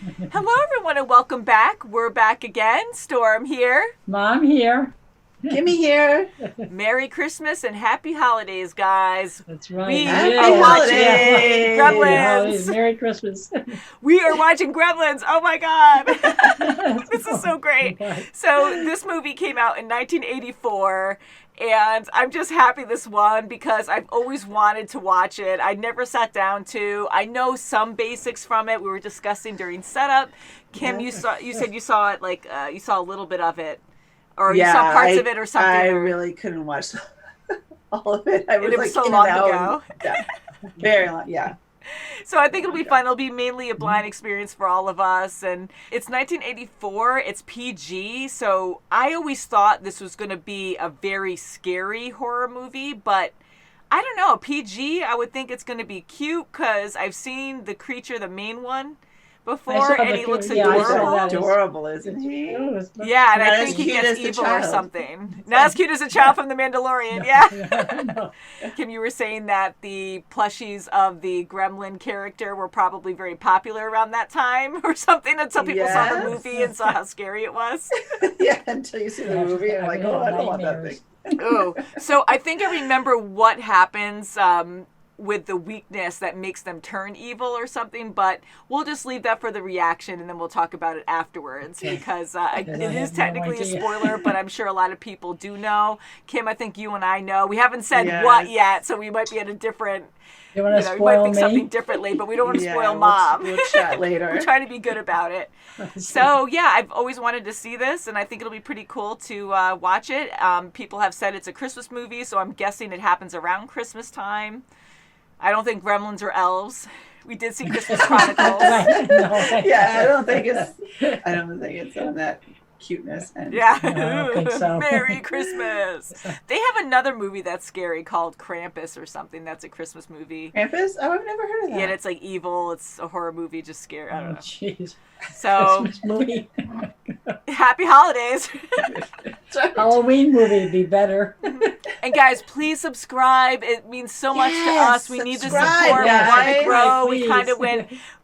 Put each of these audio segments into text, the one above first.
Hello, everyone, and welcome back. We're back again. Storm here. Mom here. Gimme here. Merry Christmas and Happy Holidays, guys. That's right. We Happy are watching holidays. Gremlins. Merry Christmas. We are watching Gremlins. Oh my God. This is so great. So this movie came out in 1984. And I'm just happy this won because I've always wanted to watch it. I never sat down to. I know some basics from it. We were discussing during setup. Kim, you said you saw it, like you saw a little bit of it, or you saw parts of it or something. I really couldn't watch all of it. It was so long ago. Yeah, very long. Yeah. So I think it'll be fun. It'll be mainly a blind experience for all of us. And it's 1984. It's PG. So I always thought this was going to be a very scary horror movie. But I don't know. PG, I would think it's going to be cute because I've seen the creature, the main one, before. And he looks adorable. He's adorable, isn't he? Yeah, and I think he gets evil or something. Not as cute as a child from The Mandalorian, yeah. Kim, you were saying that the plushies of the Gremlin character were probably very popular around that time or something, and some people saw the movie and saw how scary it was. Yeah, until you see the movie and like, oh, I don't want that thing. Oh, so I think I remember what happens with the weakness that makes them turn evil or something, but we'll just leave that for the reaction and then we'll talk about it afterwards because it is technically a spoiler, but I'm sure a lot of people do know. Kim, I think you and I know. We haven't said what yet, so we might be at a different, you want to spoil we might think me? Something differently, but we don't want to spoil Mom. We'll chat later. We're trying to be good about it. So yeah, I've always wanted to see this, and I think it'll be pretty cool to watch it. People have said it's a Christmas movie, so I'm guessing it happens around Christmas time. I don't think Gremlins are elves. We did see Christmas Chronicles. Yeah, I don't think it's on that cuteness end. Yeah. No, I don't think so. Merry Christmas. They have another movie that's scary called Krampus or something. That's a Christmas movie. Krampus? Oh, I've never heard of that. Yeah, and it's like evil. It's a horror movie, just scary. I don't know. Jeez. So, Christmas movie. Happy holidays. Halloween movie would be better. And guys, please subscribe. It means so much to us. We need the support. We want to grow. Please. We kind of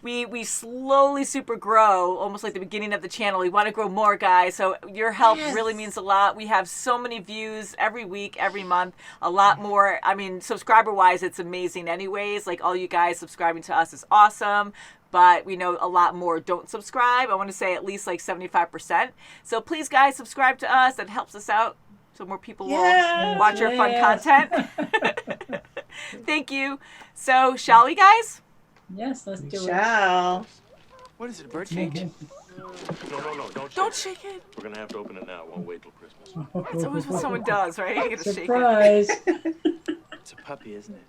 we slowly super grow, almost like the beginning of the channel. We want to grow more, guys. So your help really means a lot. We have so many views every week, every month, a lot more. I mean, subscriber-wise, it's amazing anyways. Like all you guys subscribing to us is awesome. But we know a lot more don't subscribe. I want to say at least like 75%. So please, guys, subscribe to us. That helps us out so more people will watch our fun content. Thank you. So, shall we, guys? Yes, let's do it. Shall. What is it, a bird cage? No, Don't shake it. We're gonna have to open it now. It won't wait till Christmas. That's always what someone does, right? You gotta Surprise. shake it. It's a puppy, isn't it?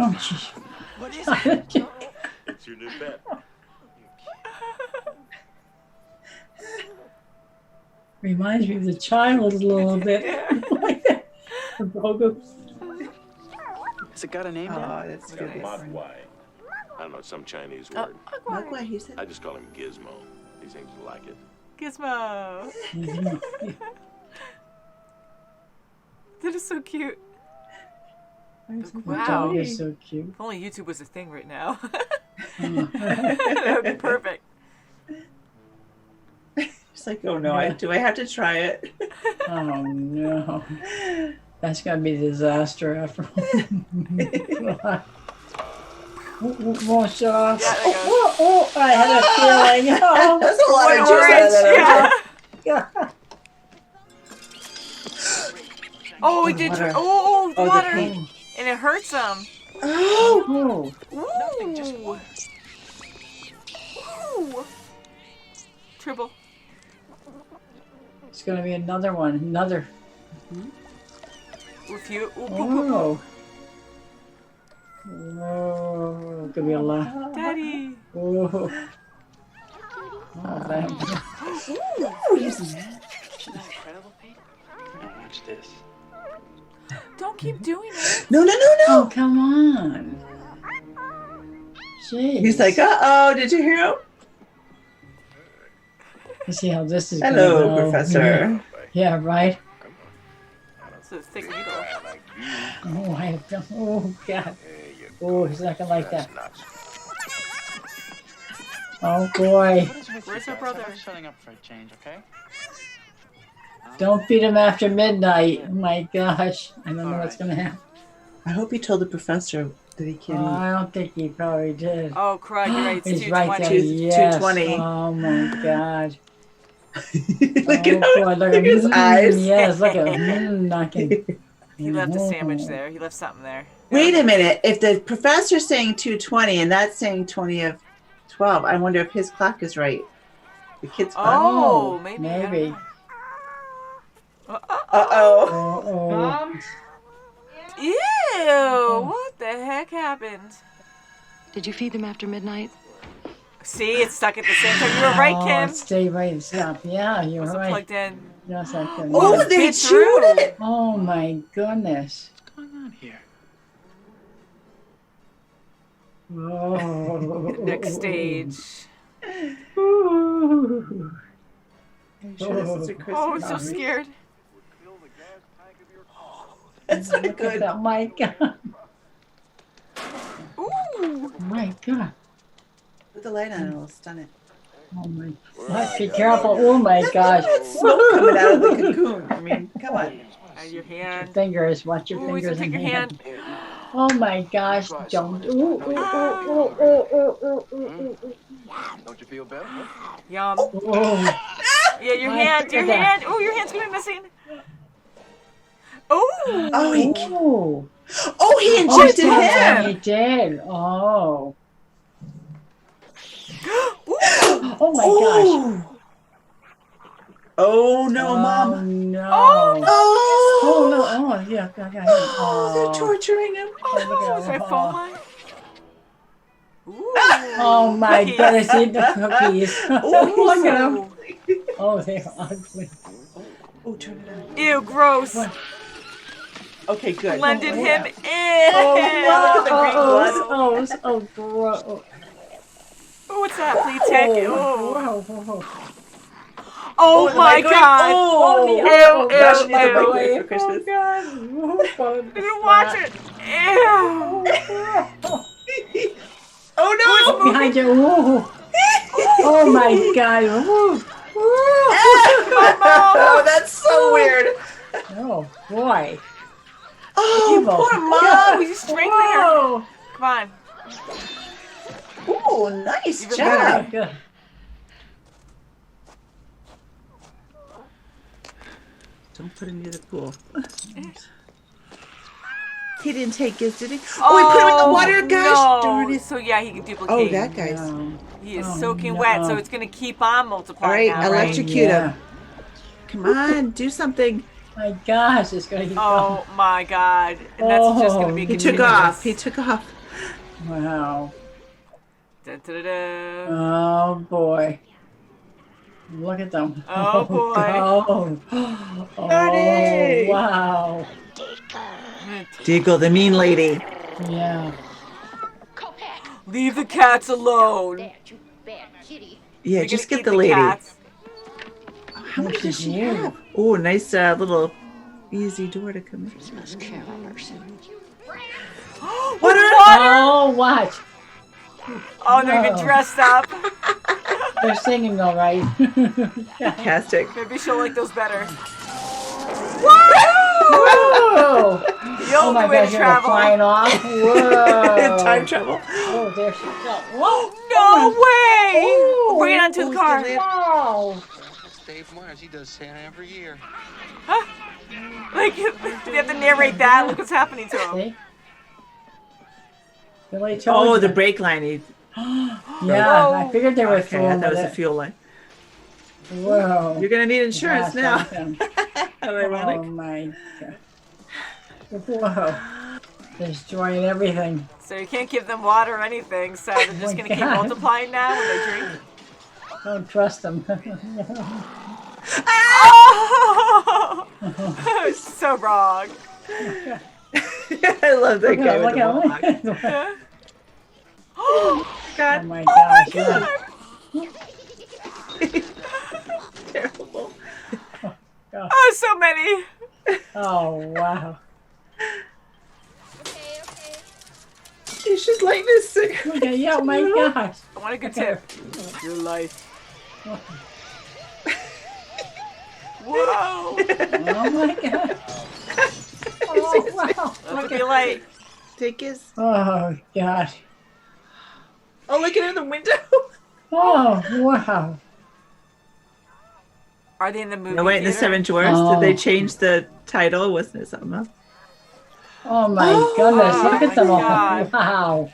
Oh, jeez. What is it? It's your new pet. Reminds me of the child a little bit. Has it got a name now? Oh, that's good. Mogwai. I don't know, some Chinese word. Mogwai, he said. I just call him Gizmo. He seems to like it. Gizmo. That is so cute. Wow. You're so cute. If only YouTube was a thing right now. That would be perfect. It's like, oh no, do I have to try it? Oh no. That's gonna be a disaster after all. Won't shut off. Yeah, there goes. Oh, I had a feeling. Oh, That's a lot of juice out of that. Yeah. Oh, he did. Water. Oh, Oh, the water. paint. And it hurts him. Oh! Ooh. Ooh. Triple. it's gonna be another one. Another. With you. Ooh, Oh. Oh, could be a lot. Daddy. Oh. Oh, that. Ooh, he's mad. Incredible, Pete? Now watch this. Don't keep doing it. No. Oh, come on. Jeez. He's like, uh-oh, did you hear him? Let's see how this is Hello, gonna go. Professor. Yeah, right. It's a thick needle. Oh, I have done. Oh, God. Oh, he's not gonna like that. Oh boy. What is with Where's you her guys? brother? I'm shutting up for a change, okay? Don't feed him after midnight. Oh my gosh. I don't know what's going to happen. I hope he told the professor that he Oh, can't eat. I don't think he probably did. Oh, crud, you're right. It's He's 2:20. right there. Two- Yes. 2:20. Oh my God. Look Oh, at how, boy, look at his eyes. Yes, look at him knocking. He left a sandwich there. He left something there. Wait a minute. If the professor's saying 2:20 and that's saying 20 of 12, I wonder if his clock is right. The kid's clock. Oh, maybe. Maybe. Uh-oh. Oh, Mom? Ew! What the heck happened? Did you feed them after midnight? See, it's stuck at the same time. You were right, Kim. Stay right and stop. Yeah, you're Wasn't right. plugged in. Yes, I can. Oh, they bit chewed through. it. Oh my goodness. What's going on here? Oh. Next stage. Ooh. Are you sure this is a Christmas Oh, I'm so movie? scared. That's not Look at good. that. Oh my God. Ooh! Oh my God. Put the light on and it'll stun it. Oh my God. Be careful. Oh my gosh. Smoke coming out of the cocoon. I mean, come on. Your hand. Fingers. Watch your Ooh, he's gonna fingers take and your hand. Oh my gosh. Don't. Ooh, ooh, ooh, ooh, ooh, ooh, ooh, ooh. Don't you feel better? Yum. Oh. Yeah, your My hand. Your God. hand. Oh, your hand's gonna be missing. Oh! Oh, he, Oh. oh, he injected him. He did. Oh. Ooh! Oh my gosh. Oh. Oh no, Mom. Oh no. Oh, Oh. Oh no. Oh yeah. Okay. Oh, they're Oh. torturing him. Oh, is there phone line? Ooh. Oh my Cookies. goodness. Eat the cookies. Oh, look at him. Oh, they're ugly. Oh, turn it on. Ew, gross. Okay, good. Blended him in. Oh, look at the green blood. Oh, oh, gross. Oh, what's that? Flea tick. Oh, Oh. whoa, whoa. Oh my god. Oh, Ew, Gosh, ew, it's a ew. microwave for Christmas. Oh, I didn't watch it. Ew. Oh no! behind you. Ooh. Oh my God. Ooh. Oh, that's so weird. Oh boy. Oh, Evil. poor Oh, Mom. he's strangling her. Oh. Come on. Oh, nice Even job. better. Good. Don't put him near the pool. He didn't take gifts, did he? Oh, he put him in the water. Gosh, no. darn it. So yeah, he can duplicate. Oh, that guy's. No. He is Oh, soaking no. wet, so it's gonna keep on All multiplying. right, now, right? electrocute Yeah. him. Come on, do something. My gosh, it's gonna keep Oh my god. And that's just gonna be He continuous. took off. He took off. going. Wow. Dun, dun, dun, dun. Oh boy. Look at them. Oh, boy. Oh, oh Daddy. wow. Deagle, the mean lady. Yeah. Leave the cats alone. Yeah, You're just gonna get eat the lady. cats. How much does she Yeah. have? Oh, nice little easy door to come in. What? Oh, watch. Oh, they're even No. dressed up. They're singing all right. Fantastic. Maybe she'll like those better. Whoa! The Oh only my way gosh, to you're travel. flying off. Whoa! Time travel. Oh, there she goes. Whoa! No way! Oh. Bring it onto the car. Wow! That's Dave Myers. He does Santa every year. Like, you have to narrate that. Look what's happening to him. See? Billy told Oh, you. the brake line. Yeah, I figured they were Okay, I throwing thought it with was a it. fuel line. Whoa. You're gonna need insurance Gosh, now. look at them. How ironic. Oh my God. Whoa. Destroying everything. So you can't give them water or anything, so they're just my going to keep God. multiplying now when they drink. Don't trust them. Oh! So wrong. I love that guy with Look the at mohawk. him. Oh God, my gosh. Yeah. terrible. Oh, so many. Oh, wow. He's just lighting his cigarette. Okay, yeah, oh my gosh. I want a good tip. Your life. Whoa! Oh my god. Oh wow. Look at light. Take his. Oh god. Oh, look at it in the window. Oh wow. Are they in the movie? No, wait, in the theater? Seven Dwarfs. Oh. Did they change the title? Wasn't it something else? Oh my goodness. Look at them all. God. Wow.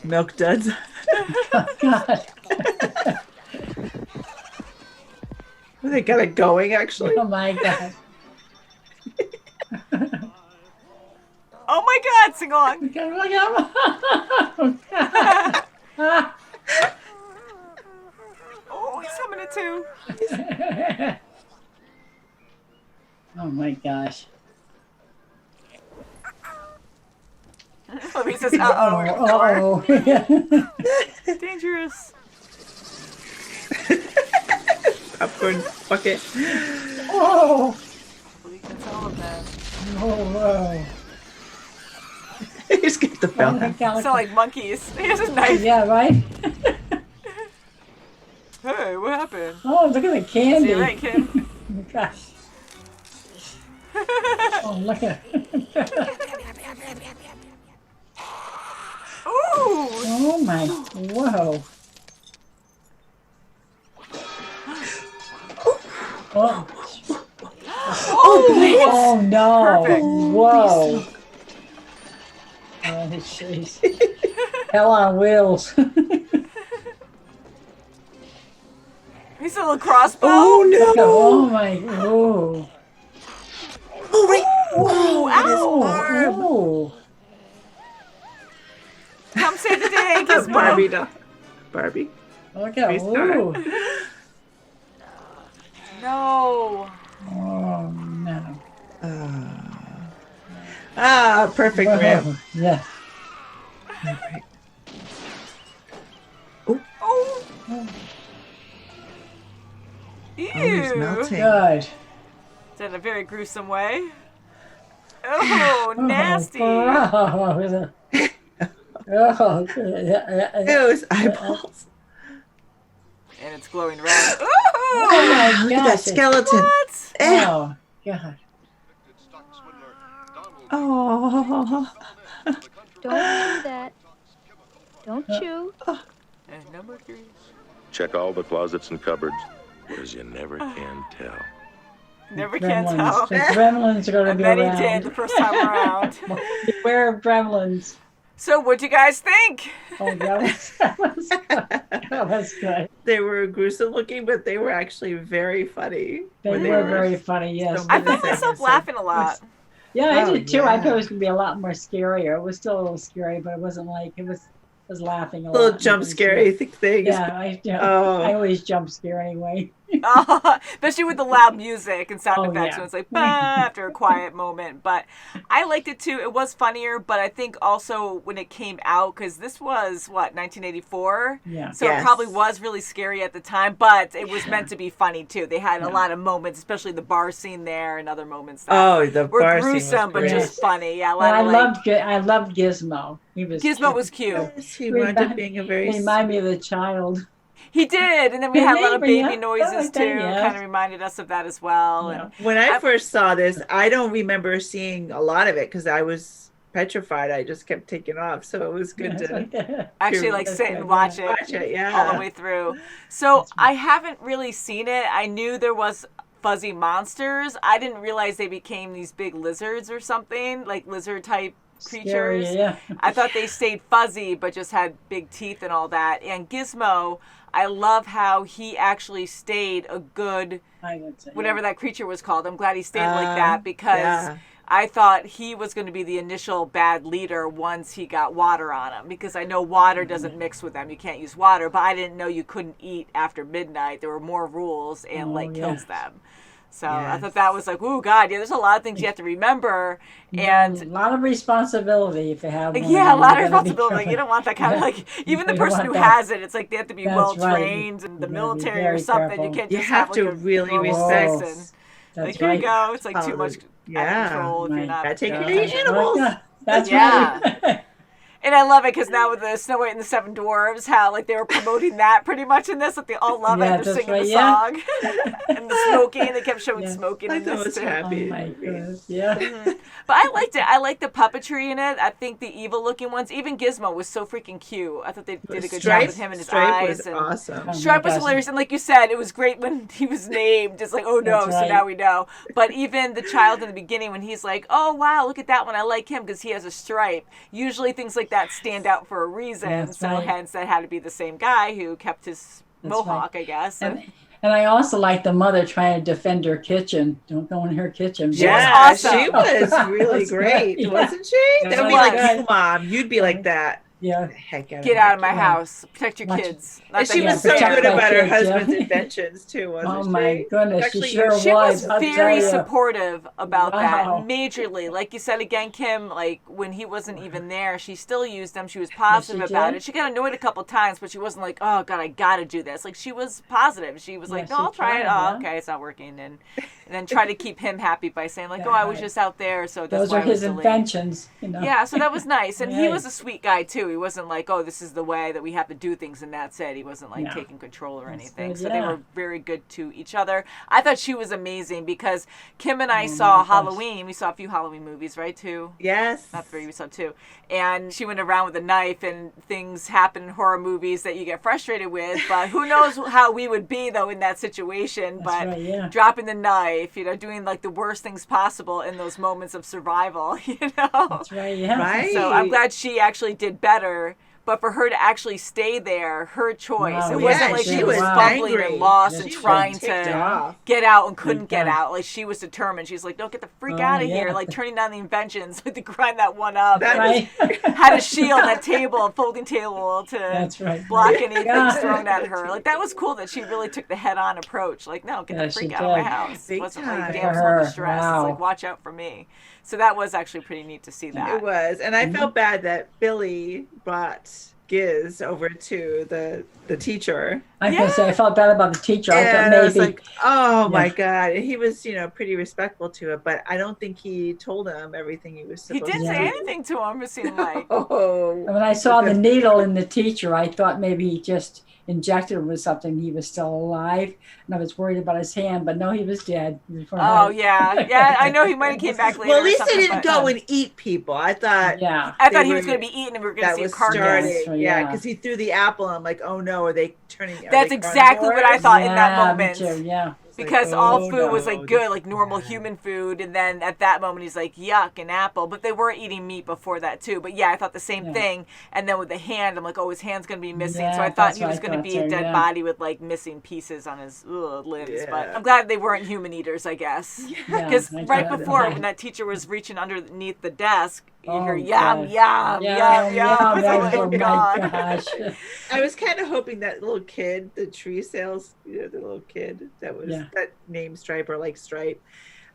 Milk duds. Oh god. They got it going, actually. Oh my god. Oh my God! Sing along. Look at oh god. Oh, he's humming it too. Oh my gosh. Oh, he says, "Uh-oh." Oh. Dangerous. Popcorn bucket. Oh. That's all of them. Oh. Just get the bell. Whoa. Sound like monkeys. He has a knife. Yeah, right? Hey, what happened? Oh, look at the candy. See you right, kid. Oh, gosh. Oh, look at Ooh! Oh my, whoa. Oh, oh no. Perfect. Whoa. Oh, jeez. Hell on wheels. He's a little crossbow. Oh no! Oh my, whoa. Oh right! Ooh, ow! Oh. Come save the day, That's Gizmo. Barbie doll. Barbie. Look at, Restart. ooh. No. Oh no. Perfect ramp. Whoa. Yeah. Oh. Oh, Ew. Oh, he's melting. good. Is that in a very gruesome way? Oh, nasty. Oh, gross. Oh, yeah. Ew, his eyeballs. And it's glowing red. Ooh. Oh my Look at that gosh. skeleton. What? Oh, God. Oh. Don't do that. Don't chew. And number 3. Check all the closets and cupboards, because you never can tell. Never can tell. Gremlins. The gremlins are going to And be then around. he did the first time around. Beware of gremlins. So what'd you guys think? Oh, that was good. They were gruesome looking, but they were actually very funny. They when were very funny, yes. so I many found segments myself of- laughing a lot. Yeah, I Oh, did too. I thought yeah. it was going to be a lot more scarier. It was still a little scary, but it wasn't like, it was laughing a lot. Little jump scary things. Yeah, Oh. I always jump scare anyway. Especially with the loud music and sound Oh, effects yeah. when it's like bah, after a quiet moment. But I liked it too. It was funnier, but I think also when it came out, because this was what, 1984, Yeah. so it Yes. probably was really scary at the time, but it was meant to be funny too. They had a lot of moments, especially the bar scene there and other moments that Oh, the were bar scene was gruesome but great. just funny. Yeah, a Well, lot I of like loved Gizmo. He was Gizmo cute. was cute. Yes, he wound up being a very He reminded me of the child. He did, and then we had a lot of Maybe, baby yeah. noises Okay, too. yeah. Kind of reminded us of that as well. Yeah. And When I first saw this, I don't remember seeing a lot of it because I was petrified. I just kept taking off, so it was good to actually like That's sit good, and watch yeah. it. watch it. Yeah, All the way through. So I haven't really seen it. I knew there was fuzzy monsters. I didn't realize they became these big lizards or something, like lizard type creatures. Scary, yeah. I thought they stayed fuzzy but just had big teeth and all that. And Gizmo, I love how he actually stayed a good I would say, whatever yeah. that creature was called. I'm glad he stayed like that because yeah. I thought he was going to be the initial bad leader once he got water on him, because I know water doesn't mix with them. You can't use water, but I didn't know you couldn't eat after midnight. There were more rules, and light yeah. kills them. So I Yes. thought that was like, ooh, God, yeah, there's a lot of things you have to remember. And a lot of responsibility if you have one. yeah, a lot of You gotta be responsibility. Like, you don't want that kind of Yeah. like, even the You don't person want who that. has it, it's like they have to be That's well right. trained in the You gotta be military or very something. careful. You can't You just have like to a really normal respect. citizen. That's Like, here right. you go. It's like too Oh, much out yeah. of control if you're Right. not. Gotta take care of That's your animals. right. That's Yeah. right. And I love it because now with the Snow White and the Seven Dwarves, how like they were promoting that pretty much in this, like they all love it. They're that's singing right, the yeah. song and the smoking. They kept showing smoking I in thought it this was too. happy. Oh my goodness, yeah. But I liked it. I liked the puppetry in it. I think the evil-looking ones, even Gizmo, was so freaking cute. I thought they did a good job with him and his Stripe eyes. was and awesome. Oh, Stripe my was gosh. hilarious, and like you said, it was great when he was named. It's like, oh no, That's so right. now we know. But even the child in the beginning, when he's like, oh wow, look at that one, I like him because he has a stripe. Usually things like that stand out for a reason. That's So right. hence that had to be the same guy who kept his That's mohawk, I guess. And I also like the mother trying to defend her kitchen. Don't go in her kitchen. She was Yeah, awesome. she was really That's great, right, yeah. wasn't she? That's That would be right. like you, Mom. You'd be like that. Yeah. Heck Get out of my kitchen. house. Protect your Watch- kids. Not And that she he was Yeah, so protect good my about her kids, yeah. husband's inventions too, wasn't Oh she? my goodness, Actually, she sure She was I'll tell very ya. supportive about Wow. that, majorly. Like you said again, Kim, like when he wasn't even there, she still used them. She was positive she about did? it. She got annoyed a couple times, but she wasn't like, oh God, I gotta do this. Like she was positive. She was like, no, she I'll try it. tried, Oh, yeah. okay, it's not working. And then try to keep him happy by saying like, oh, I was right. just out there, so that's Those why are I was his delayed. inventions, you know. Yeah, so that was nice. And he Right. was a sweet guy, too. He wasn't like, oh, this is the way that we have to do things, and that's it. He wasn't, like, No. taking control or That's anything. good, So they yeah. were very good to each other. I thought she was amazing because Kim and I Oh, saw my gosh. Halloween. We saw a few Halloween movies, right, too? Yes. Not three, we saw two. And she went around with a knife, and things happen in horror movies that you get frustrated with. But who knows how we would be, though, in that situation. That's but right, yeah. dropping the knife, doing, like, the worst things possible in those moments of survival, That's right, yeah. Right. So I'm glad she actually did better. But for her to actually stay there, her choice. Wow, It yeah, wasn't like she she was was bumbling angry. and lost Yeah, and she was trying ticked to off. get out and couldn't Like get that. out. Like she was determined. She's like, no, get the freak Oh, out of yeah. here. Like turning down the inventions to grind that one up. That And Right. had a shield, that table, a folding table to That's right. block anything Yeah. thrown at her. Like that was cool that she really took the head-on approach. Like, no, get Yeah, the freak she out of my did. house. It Big wasn't time. like For damsel in her, distress. wow. It's like, watch out for me. So that was actually pretty neat to see that. It was, and Mm-hmm. I felt bad that Billy brought Giz over to the teacher. I was gonna say I felt bad about the teacher. I thought And I was maybe like, oh my Yeah. God. And he was, pretty respectful to it, but I don't think he told him everything he was He supposed didn't to say do. anything to him, it seemed like. Oh. when I saw the needle in the teacher, I thought maybe he just injected him with something. He was still alive, and I was worried about his hand, but no, he was dead. Before Oh, I- yeah. I know he might have came back later. Well, at or least something, they didn't but- go and eat people. I thought Yeah. I thought they he was were- going to be eaten and we were going to that see a was carcass. starting. So, Yeah, yeah. because he threw the apple. And I'm like, oh no, are they turning? Are That's they exactly what I carnivores? thought in that Yeah, me moment. too, yeah. It's like, Because all oh, food was no, like good, this like is normal bad. human food, and then at that moment he's like, yuck, an apple. But they were eating meat before that too. But yeah, I thought the same Yeah. thing. And then with the hand, I'm like, oh, his hand's gonna be missing. Yeah, so I thought that's he what was I gonna thought be a too, dead yeah. body with like missing pieces on his limbs. But Yeah. I'm glad they weren't human eaters, I guess. Yeah, Because I right got it. before, when that teacher was reaching underneath the desk, you Oh, hear yum, God. yum, yum, yum. I was like, oh my God. gosh. I was kind of hoping that little kid, the tree sales, the little kid that was Yeah. that name Stripe or like Stripe.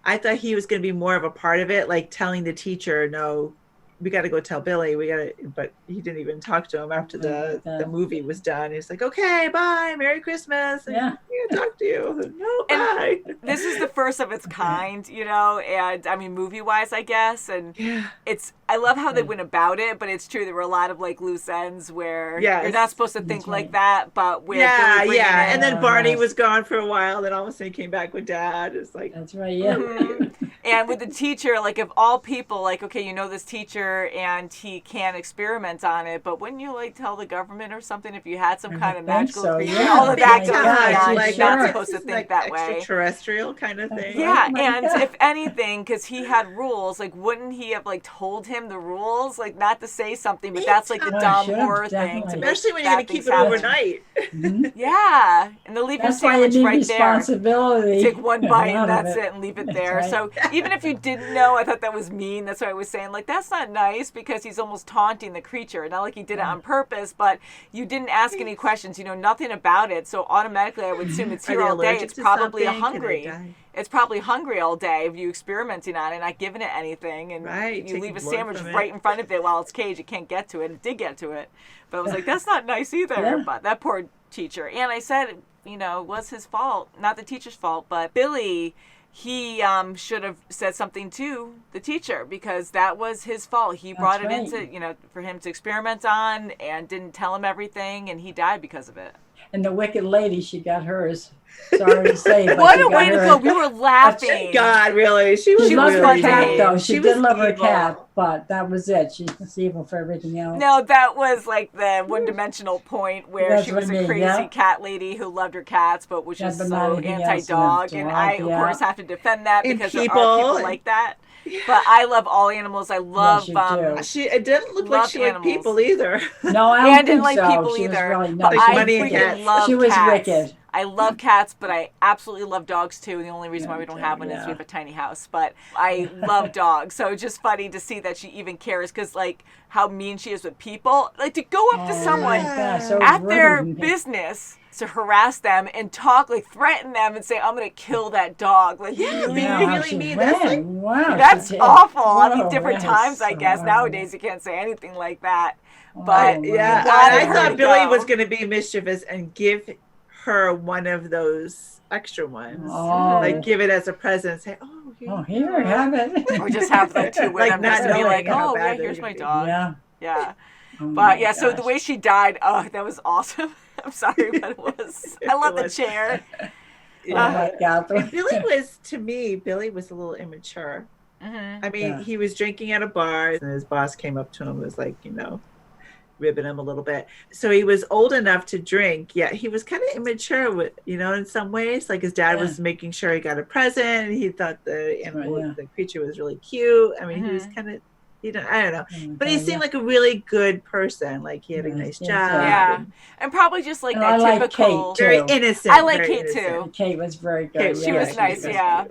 I thought he was going to be more of a part of it, like telling the teacher, "No, we got to go tell Billy. We got to." But he didn't even talk to him after the movie was done. He's like, "Okay, bye, Merry Christmas." And, Yeah. "I can't talk to you." No, And bye. This is the first of its kind, and I mean, movie-wise, I guess, and Yeah. I love how they went about it, but it's true, there were a lot of, like, loose ends where Yes. you're not supposed to think That's like right. that, but with Yeah, Billy bringing yeah. in- And then Barney yes. was gone for a while. Then all of a sudden he came back with Dad. It's like, That's right, yeah. And with the teacher, like, of all people, like, okay, you know this teacher, and he can experiment on it, but wouldn't you, like, tell the government or something if you had some kind of think magical so, creature? yeah. All of that big goes time. beyond. Like, You're not sure. supposed to this is think like that way. extraterrestrial kind of thing. Yeah, Oh my and God. if anything, because he had rules, like, wouldn't he have, like, told him the rules? Like, not to say something, but that's, like, the Oh, dumb sure, horror thing. To definitely. make Especially when you're going bad to keep things it happen. overnight. Mhm. Yeah, and they'll leave your That's why you sandwich need right there. responsibility. Take one bite and out of that's it, and leave it That's there. right. So even if you didn't know, I thought that was mean. That's why I was saying, like, that's not nice because he's almost taunting the creature. Not like he did it on purpose, but you didn't ask any questions. You know nothing about it. So automatically I would assume it's Are here they all day. allergic It's to probably something? Can they hungry. die? It's probably hungry all day of you experimenting on it, not giving it anything. And Right, you taking leave a blood sandwich from it. right in front of it while it's caged. It can't get to it. It did get to it. But I was like, that's not nice either. Yeah. But that poor teacher. And I said, it was his fault. Not the teacher's fault, but Billy, he should have said something to the teacher because that was his fault. He brought it into, for him to experiment on and didn't tell him everything, and he died because of it. And the wicked lady, she got hers. Sorry to say, but what a way to go! We were laughing. God, really? She loved really her cat, though. She did love her evil. cat, but that was it. She was evil for everything else. No, that was like the one-dimensional point where That's she was what I a mean, crazy yeah. cat lady who loved her cats, but was just but so not anything else anti-dog. in a And dog, I, of yeah. course, have to defend that And because there are people like that. But I love all animals. I love. Yes, It didn't look like she liked people either. No, I don't and didn't think like so. people She either. was really But nice. I money and freaking cats. love She was cats. wicked. I love cats, but I absolutely love dogs too. The only reason why we don't have one is we have a tiny house. But I love dogs, so it's just funny to see that she even cares because, like, how mean she is with people. Like to go up to someone so at their rude. business to harass them and talk, like threaten them and say, "I'm gonna kill that dog." Like, really, really mean. That's like, wow, that's she did. awful. I mean, Whoa, different that is times, I so guess. horrible. Nowadays, you can't say anything like that. But yeah, wanted I her thought to Billy go. was going to be mischievous and give her one of those extra ones. Oh. Like give it as a present and say, "Oh, Here, have it. Or just have like two Like women not just to be knowing like, how "Oh, yeah, bad they're here's gonna my be. dog." Yeah. Yeah. Oh But my yeah, so the gosh. way she died, oh, that was awesome. I'm sorry, but it was. I love the was. chair. Oh my God. And Billy was a little immature. Mm-hmm. I mean, he was drinking at a bar and his boss came up to him and was like, ribbing him a little bit. So he was old enough to drink, yet he was kind of immature with, in some ways. Like his dad was making sure he got a present. And he thought the animal, the creature was really cute. I mean, he was kind of, I don't know. But he seemed like a really good person. Like he had a nice job. Yeah. And probably just like that I typical. Kate, too. Very innocent. I like very Kate innocent. too. Kate was very good. She was nice, yeah.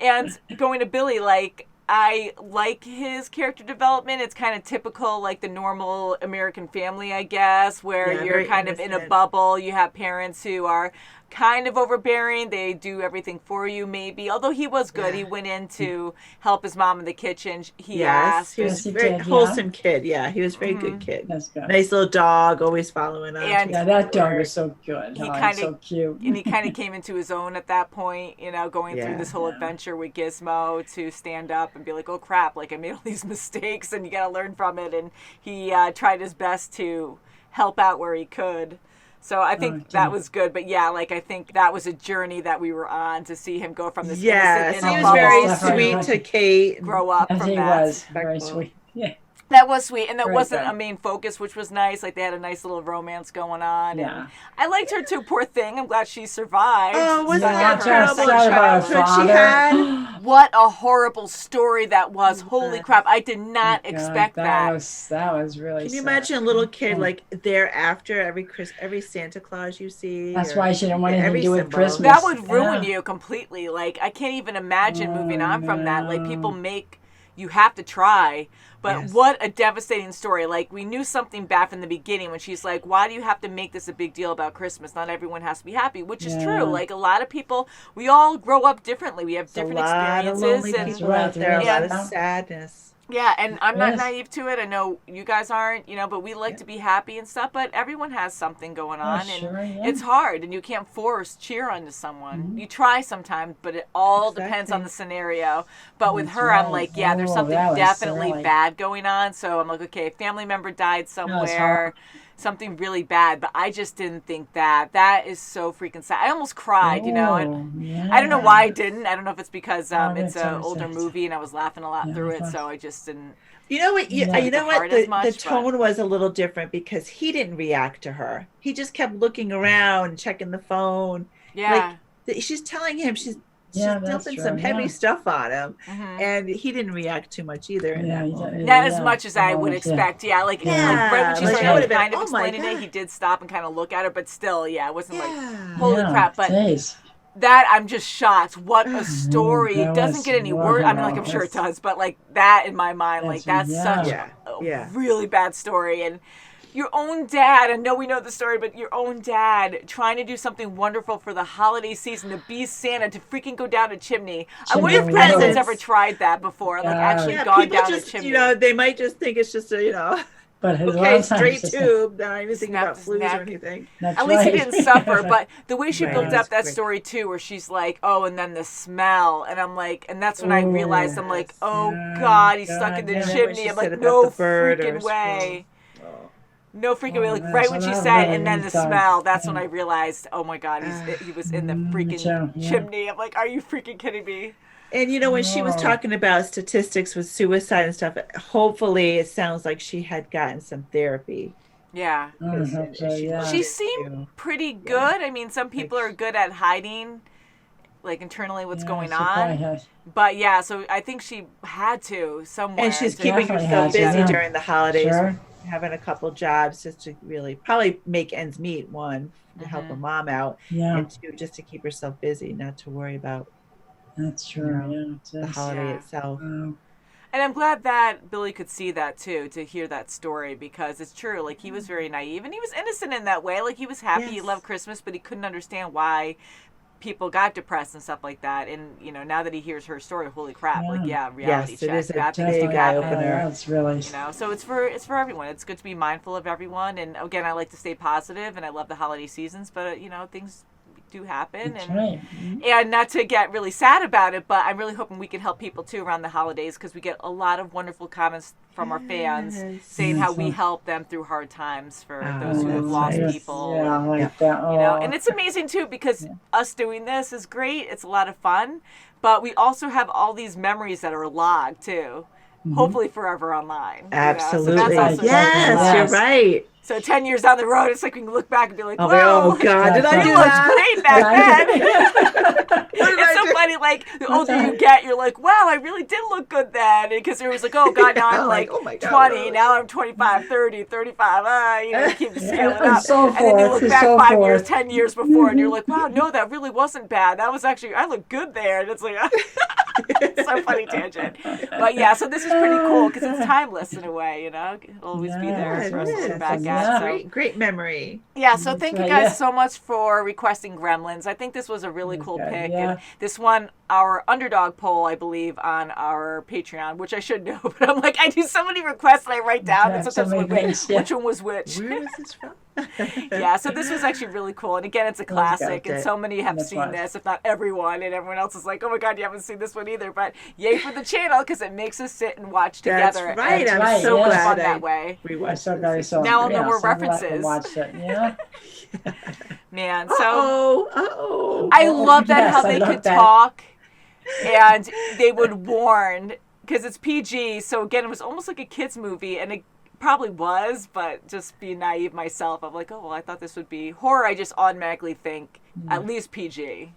And going to Billy, like, I like his character development. It's kind of typical, like the normal American family, I guess, where you're kind of in a bubble. You have parents who are kind of overbearing. They do everything for you, maybe. Although he was good. He went in to help his mom in the kitchen. He asked. He was a very wholesome kid. Yeah, he was a very good kid. That's good. Nice little dog, always following up. And that dog was so good. He kind of so cute. And he kind of came into his own at that point, going through this whole adventure with Gizmo to stand up and be like, "Oh crap, like I made all these mistakes and you got to learn from it." And he tried his best to help out where he could. So I think that was good. But yeah, like I think that was a journey that we were on to see him go from this innocent he in a was very bubble sweet to Kate. grow up Yes, from he that. was very sweet. Yeah. That was sweet, and that Very wasn't good. a main focus, which was nice. Like they had a nice little romance going on. Yeah. And I liked her too. Poor thing. I'm glad she survived. Oh, wasn't Yeah, that just terrible sad about her childhood she father. had? What a horrible story that was! Holy crap! I did not expect that. That was really. Can you sad. imagine a little kid like thereafter every Santa Claus you see? That's why she didn't want anything to do with symbol. Christmas. That would ruin Yeah. you completely. Like I can't even imagine moving on from that. Like people make you have to try. But what a devastating story. Like, we knew something bad from the beginning when she's like, why do you have to make this a big deal about Christmas? Not everyone has to be happy, which is true. Like, a lot of people, we all grow up differently. We have different experiences. A lot of lonely people out there, a lot of sadness. Yeah, and I'm not naive to it. I know you guys aren't, but we like to be happy and stuff, but everyone has something going on, and it's hard, and you can't force cheer onto someone. You try sometimes, but it all depends on the scenario. But with her, I'm like, there's something definitely bad going on, so I'm like, okay, a family member died somewhere, something really bad, but I just didn't think that is so freaking sad. I almost cried, and I don't know why I didn't. I don't know if it's because it's an older movie and I was laughing a lot through it, so I just didn't. You know what? You know what? The tone but was a little different because he didn't react to her. He just kept looking around, checking the phone. Yeah, like, she's telling him she's that's dumping true, some heavy stuff on him, and he didn't react too much either. In that moment. Not as much as I would expect. Like right when she Like, I started would've been, kind of "Oh my explaining it, God." he did stop and kind of look at her, but still, it wasn't like, holy crap. But Jeez. that, I'm just shocked. What a story. It doesn't was get any worse. I mean, like, I'm sure it does, but like that in my mind, like that's such a really bad story. And your own dad, I know we know the story, but your own dad trying to do something wonderful for the holiday season, to be Santa, to freaking go down a chimney. I wonder if anyone's ever tried that before, like actually gone people down just, a chimney. they might just think it's just a, But his Okay, straight tube. Not even thinking about flus or anything. At least he didn't suffer. But the way she Right. built up that Great. story too, where she's like, "Oh, and then the smell," and I'm like, and that's when I realized I'm like, "Oh God, he's stuck in the yeah. chimney." I'm like, said "No about the bird or freaking way." Oh. No freaking way. Like yeah, right so when she that said, really and then the was dark. smell. That's when Yeah. I realized, oh my God, he was in the freaking yeah. chimney. I'm like, are you freaking kidding me? And when she was talking about statistics with suicide and stuff, hopefully it sounds like she had gotten some therapy. Yeah. She seemed pretty good. I mean, some people are good at hiding, like internally what's going on. But yeah, so I think she had to somewhere. And she's keeping herself busy during the holidays, having a couple jobs just to really probably make ends meet. One, to help her mom out, and two, just to keep herself busy, not to worry about. That's true. The holiday itself. And I'm glad that Billy could see that too, to hear that story, because it's true. Like, he was very naive and he was innocent in that way. Like, he was happy, he loved Christmas, but he couldn't understand why people got depressed and stuff like that. And now that he hears her story, holy crap! Like, reality check. It is a big eye opener. It's really, so it's for everyone. It's good to be mindful of everyone. And again, I like to stay positive, and I love the holiday seasons. But things do happen, and not to get really sad about it, but I'm really hoping we can help people too around the holidays, because we get a lot of wonderful comments from our fans saying how we help them through hard times for those who have lost people. Yeah, like that. And it's amazing too, because us doing this is great. It's a lot of fun, but we also have all these memories that are logged too. Hopefully forever online. Absolutely. So that's also yes, you're right. So 10 years down the road, it's like we can look back and be like, oh God, did I do that? Great back then. It's so funny, like, the older you get, you're like, wow, I really did look good then. Because it was like, oh God, now I'm like oh my God, 20, really? now I'm 25, 30, 35, you keep scaling up. And so and then you look back 5 forth. years, 10 years before, and you're like, wow, no, that really wasn't bad. That was actually, I look good there. And it's like, it's so funny tangent. But yeah, so this is pretty cool, because it's timeless in a way, It'll always be there for us to look back at. So. Great memory. Yeah, so thank you guys so much for requesting Gremlins. I think this was a really cool pick. And this won our underdog poll, I believe, on our Patreon, which I should know, but I'm like, I do so many requests that I write down, and sometimes I forget which one was which. Where is this from? Yeah, so this was actually really cool. And again, it's a classic, and so many have seen this, if not everyone, and everyone else is like, oh my God, you haven't seen this one either. But yay for the channel, because it makes us sit and watch together. That's right. I'm so much fun that way. Now I'll know more references. Man, so I love that how they could talk, and they would warn, because it's PG. So again, it was almost like a kids movie, and it probably was, but just being naive myself, I'm like, oh well, I thought this would be horror. I just automatically think at least PG.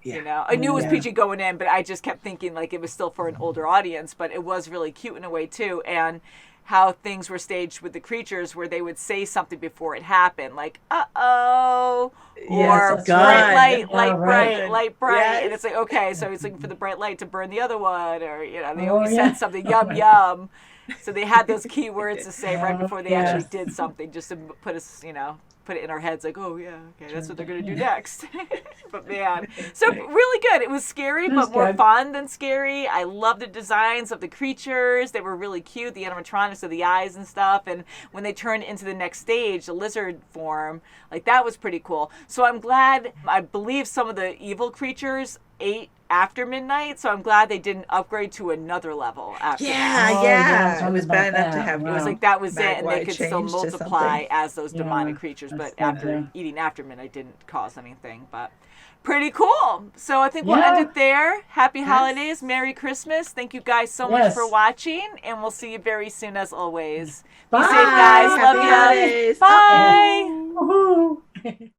I knew it was PG going in, but I just kept thinking like it was still for an older audience. But it was really cute in a way too, and how things were staged with the creatures, where they would say something before it happened, like "uh-oh," or bright light, bright, and it's like, okay, so he's looking for the bright light to burn the other one, or they always said something yum. So they had those key words to say right before they actually did something, just to put us, put it in our heads like, oh yeah, okay, that's what they're gonna do next. But man, so really good. It was scary, but more fun than scary. I love the designs of the creatures. They were really cute, the animatronics of the eyes and stuff. And when they turned into the next stage, the lizard form, like that was pretty cool. So I'm glad. I believe some of the evil creatures ate after midnight, so I'm glad they didn't upgrade to another level after that. It was bad enough to have it was like that was it, and they could still multiply as those demonic creatures, but after eating after midnight didn't cause anything. But pretty cool. So I think we'll end it there. Happy holidays, Merry Christmas. Thank you guys so much for watching, and we'll see you very soon as always. Bye. Be safe, guys. Happy Love you. holidays. Bye.